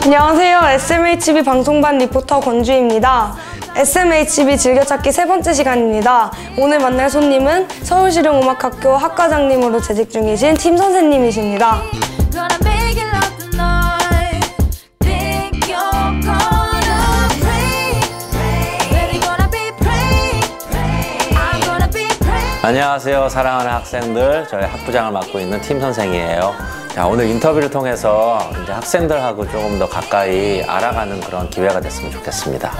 안녕하세요. SMHB 방송반 리포터 권주희입니다. SMHB 즐겨찾기 세 번째 시간입니다. 오늘 만날 손님은 서울실용음악학교 학과장님으로 재직 중이신 팀 선생님이십니다. 안녕하세요. 사랑하는 학생들, 저희 학부장을 맡고 있는 팀 선생이에요. 자, 오늘 인터뷰를 통해서 이제 학생들하고 조금 더 가까이 알아가는 그런 기회가 됐으면 좋겠습니다.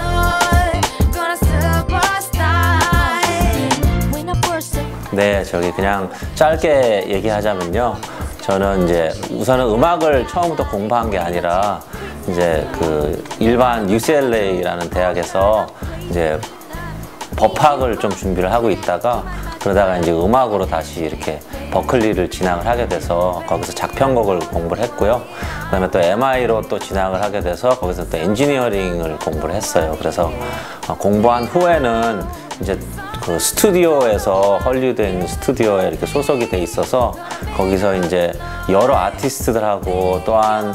네, 저기 그냥 짧게 얘기하자면요. 저는 이제 우선은 음악을 처음부터 공부한 게 아니라 이제 그 일반 UCLA라는 대학에서 이제 법학을 좀 준비를 하고 있다가 그러다가 이제 음악으로 다시 이렇게 버클리를 진학을 하게 돼서 거기서 작편곡을 공부를 했고요. 그 다음에 또 MI로 또 진학을 하게 돼서 거기서 또 엔지니어링을 공부를 했어요. 그래서 공부한 후에는 이제 그 스튜디오에서 헐리우드에 있는 스튜디오에 이렇게 소속이 돼 있어서 거기서 이제 여러 아티스트들하고 또한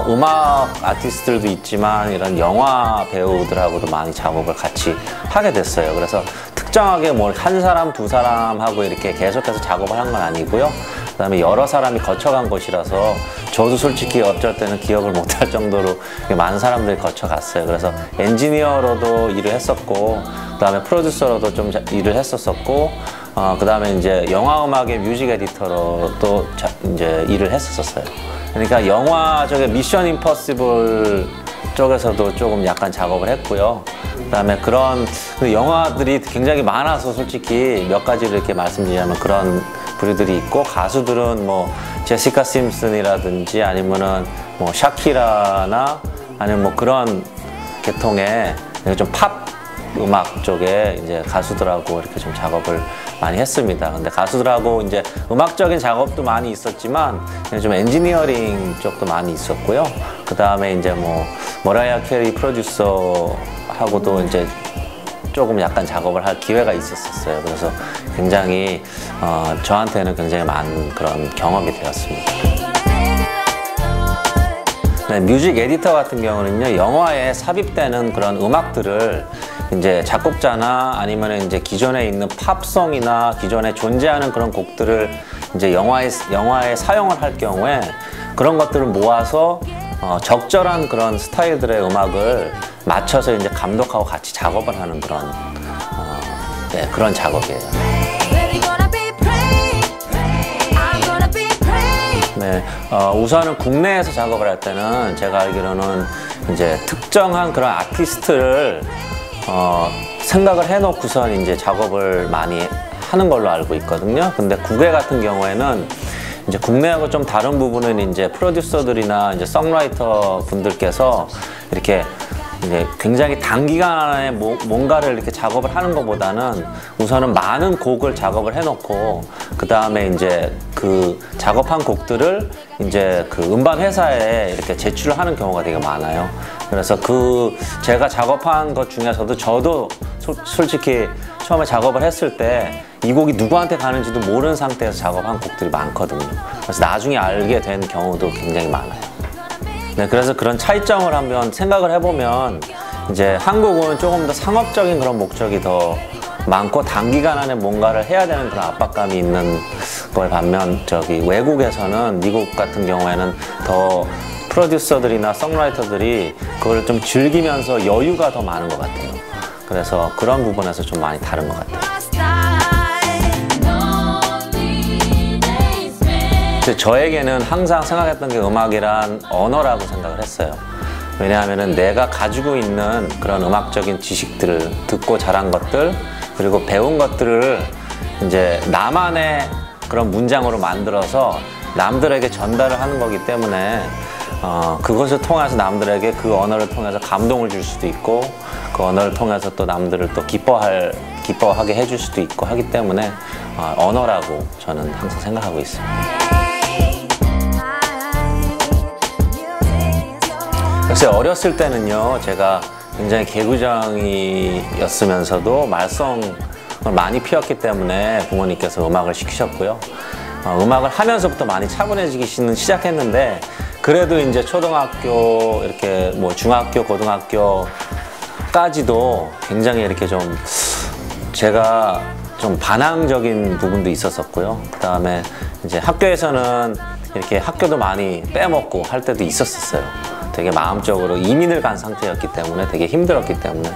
음악 아티스트들도 있지만 이런 영화 배우들하고도 많이 작업을 같이 하게 됐어요. 그래서 특정하게 뭐 한 사람, 두 사람하고 이렇게 계속해서 작업을 한 건 아니고요. 그 다음에 여러 사람이 거쳐간 곳이라서 저도 솔직히 어쩔 때는 기억을 못할 정도로 많은 사람들이 거쳐갔어요. 그래서 엔지니어로도 일을 했었고 그 다음에 프로듀서로도 좀 일을 했었었고 그 다음에 이제 영화음악의 뮤직 에디터로도 이제 일을 했었어요. 그러니까 영화 쪽에 미션 임퍼시블 쪽에서도 조금 약간 작업을 했고요. 그다음에 그런 영화들이 굉장히 많아서 솔직히 몇 가지를 이렇게 말씀드리자면 그런 부류들이 있고, 가수들은 뭐 제시카 심슨이라든지 아니면은 뭐 샤키라나 아니면 뭐 그런 계통의 좀 팝 음악 쪽에 이제 가수들하고 이렇게 좀 작업을 많이 했습니다. 근데 가수들하고 이제 음악적인 작업도 많이 있었지만 좀 엔지니어링 쪽도 많이 있었고요. 그 다음에 이제 뭐 머라이어 캐리 프로듀서하고도 이제 조금 약간 작업을 할 기회가 있었어요. 그래서 굉장히 저한테는 굉장히 많은 그런 경험이 되었습니다. 네, 뮤직 에디터 같은 경우는요, 영화에 삽입되는 그런 음악들을 이제 작곡자나 아니면 이제 기존에 있는 팝송이나 기존에 존재하는 그런 곡들을 이제 영화에 사용을 할 경우에 그런 것들을 모아서 적절한 그런 스타일들의 음악을 맞춰서 이제 감독하고 같이 작업을 하는 그런 네, 그런 작업이에요. 네, 우선은 국내에서 작업을 할 때는 제가 알기로는 이제 특정한 그런 아티스트를 생각을 해놓고선 이제 작업을 많이 하는 걸로 알고 있거든요. 근데 국외 같은 경우에는 이제 국내하고 좀 다른 부분은 이제 프로듀서들이나 이제 송라이터 분들께서 이렇게 이제 굉장히 단기간 안에 뭔가를 이렇게 작업을 하는 것보다는 우선은 많은 곡을 작업을 해놓고 그 다음에 이제 그 작업한 곡들을 이제 그 음반 회사에 이렇게 제출을 하는 경우가 되게 많아요. 그래서 제가 작업한 것 중에서도 저도 솔직히 처음에 작업을 했을 때 이 곡이 누구한테 가는지도 모르는 상태에서 작업한 곡들이 많거든요. 그래서 나중에 알게 된 경우도 굉장히 많아요. 네, 그래서 그런 차이점을 한번 생각을 해보면 이제 한국은 조금 더 상업적인 그런 목적이 더 많고 단기간 안에 뭔가를 해야 되는 그런 압박감이 있는 거에 반면 외국에서는 미국 같은 경우에는 더 프로듀서들이나 송라이터들이 그걸 좀 즐기면서 여유가 더 많은 것 같아요. 그래서 그런 부분에서 좀 많이 다른 것 같아요. 저에게는 항상 생각했던 게 음악이란 언어라고 생각을 했어요. 왜냐하면 내가 가지고 있는 그런 음악적인 지식들을 듣고 자란 것들 그리고 배운 것들을 이제 나만의 그런 문장으로 만들어서 남들에게 전달을 하는 거기 때문에 그것을 통해서 남들에게 그 언어를 통해서 감동을 줄 수도 있고 그 언어를 통해서 또 남들을 또 기뻐하게 해줄 수도 있고 하기 때문에 언어라고 저는 항상 생각하고 있습니다. 글쎄, 어렸을 때는요, 제가 굉장히 개구장이었으면서도 말썽을 많이 피웠기 때문에 부모님께서 음악을 시키셨고요. 음악을 하면서부터 많이 차분해지기 시작했는데 그래도 이제 초등학교 이렇게 뭐 중학교, 고등학교까지도 굉장히 이렇게 좀 제가 좀 반항적인 부분도 있었었고요. 그다음에 이제 학교에서는 이렇게 학교도 많이 빼먹고 할 때도 있었어요. 되게 마음적으로 이민을 간 상태였기 때문에 되게 힘들었기 때문에.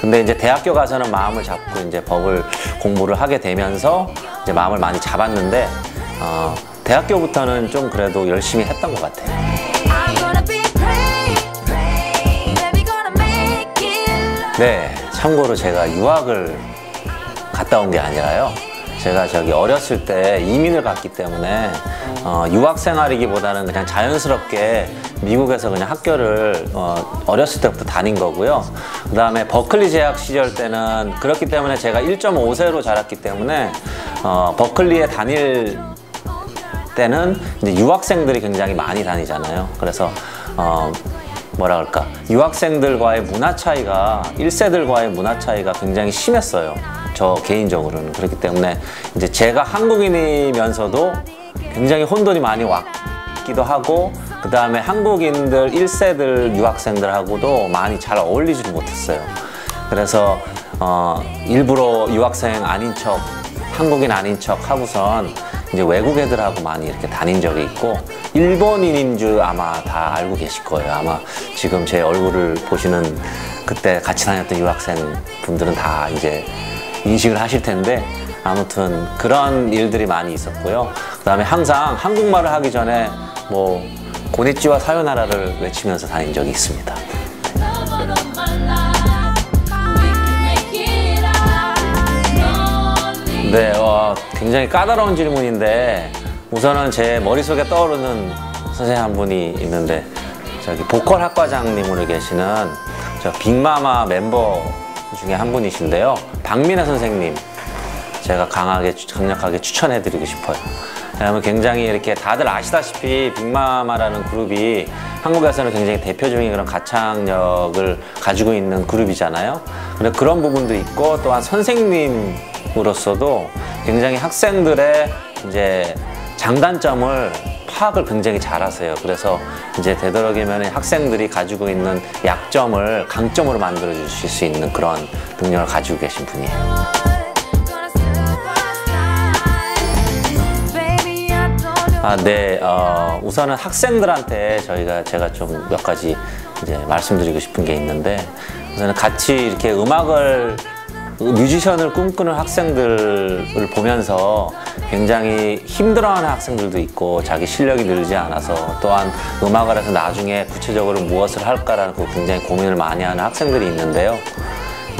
근데 이제 대학교 가서는 마음을 잡고 이제 법을 공부를 하게 되면서 이제 마음을 많이 잡았는데 대학교부터는 좀 그래도 열심히 했던 것 같아요. 네, 참고로 제가 유학을 갔다 온 게 아니라요. 제가 저기 어렸을 때 이민을 갔기 때문에 유학 생활이기보다는 그냥 자연스럽게 미국에서 그냥 학교를 어렸을 때부터 다닌 거고요. 그 다음에 버클리 재학 시절 때는 그렇기 때문에 제가 1.5세로 자랐기 때문에 버클리에 다닐 때는 이제 유학생들이 굉장히 많이 다니잖아요. 그래서 뭐라 그럴까, 유학생들과의 문화 차이가 1세들과의 문화 차이가 굉장히 심했어요. 저 개인적으로는. 그렇기 때문에 이제 제가 한국인이면서도 굉장히 혼돈이 많이 왔기도 하고, 그 다음에 한국인들 1세들 유학생들하고도 많이 잘 어울리지를 못했어요. 그래서 일부러 유학생 아닌 척, 한국인 아닌 척 하고선 이제 외국 애들하고 많이 이렇게 다닌 적이 있고, 일본인인 줄 아마 다 알고 계실 거예요. 아마 지금 제 얼굴을 보시는 그때 같이 다녔던 유학생 분들은 다 이제 인식을 하실 텐데, 아무튼 그런 일들이 많이 있었고요. 그 다음에 항상 한국말을 하기 전에 뭐 고니치와 사요나라를 외치면서 다닌 적이 있습니다. 네, 굉장히 까다로운 질문인데, 우선은 제 머릿속에 떠오르는 선생님 한 분이 있는데, 저기 보컬 학과장님으로 계시는 저 빅마마 멤버 중에 한 분이신데요. 박민혜 선생님, 제가 강력하게 추천해드리고 싶어요. 왜냐하면 굉장히 이렇게 다들 아시다시피 빅마마라는 그룹이 한국에서는 굉장히 대표적인 그런 가창력을 가지고 있는 그룹이잖아요. 근데 그런 부분도 있고, 또한 선생님으로서도 굉장히 학생들의 이제 장단점을 파악을 굉장히 잘하세요. 그래서 이제 되도록이면 학생들이 가지고 있는 약점을 강점으로 만들어 주실 수 있는 그런 능력을 가지고 계신 분이에요. 네, 우선은 학생들한테 제가 좀 몇 가지 이제 말씀드리고 싶은 게 있는데, 우선은 같이 이렇게 뮤지션을 꿈꾸는 학생들을 보면서 굉장히 힘들어하는 학생들도 있고, 자기 실력이 늘지 않아서, 또한 음악을 해서 나중에 구체적으로 무엇을 할까라는 굉장히 고민을 많이 하는 학생들이 있는데요.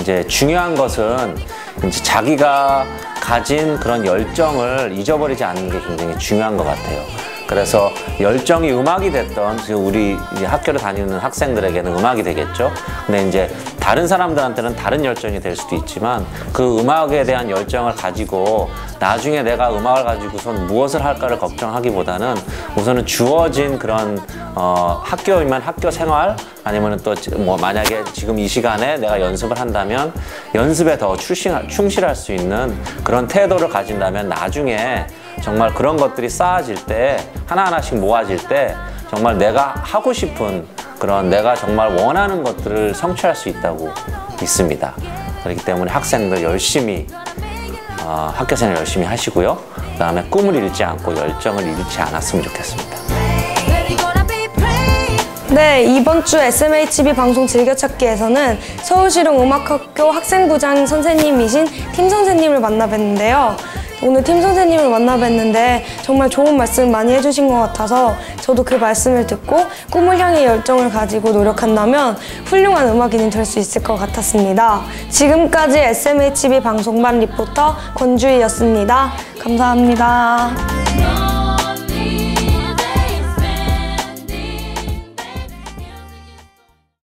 이제 중요한 것은 이제 자기가 가진 그런 열정을 잊어버리지 않는 게 굉장히 중요한 것 같아요. 그래서 열정이 음악이 됐던, 우리 이제 학교를 다니는 학생들에게는 음악이 되겠죠. 근데 이제 다른 사람들한테는 다른 열정이 될 수도 있지만, 그 음악에 대한 열정을 가지고 나중에 내가 음악을 가지고선 무엇을 할까를 걱정하기보다는, 우선은 주어진 그런 학교이면 학교 생활, 아니면 또 뭐 만약에 지금 이 시간에 내가 연습을 한다면 연습에 더 충실할 수 있는 그런 태도를 가진다면, 나중에 정말 그런 것들이 쌓아질 때, 하나하나씩 모아질 때 정말 내가 하고 싶은 그런, 내가 정말 원하는 것들을 성취할 수 있다고 믿습니다. 그렇기 때문에 학생들 열심히 학교생활 열심히 하시고요. 그 다음에 꿈을 잃지 않고 열정을 잃지 않았으면 좋겠습니다. 네, 이번 주 SMHB 방송 즐겨찾기에서는 서울시룡 음악학교 학생부장 선생님이신 팀 선생님을 만나 뵀는데요. 오늘 팀 선생님을 만나 뵀는데 정말 좋은 말씀 많이 해주신 것 같아서 저도 그 말씀을 듣고 꿈을 향해 열정을 가지고 노력한다면 훌륭한 음악인이 될 수 있을 것 같았습니다. 지금까지 SMHB 방송반 리포터 권주희였습니다. 감사합니다.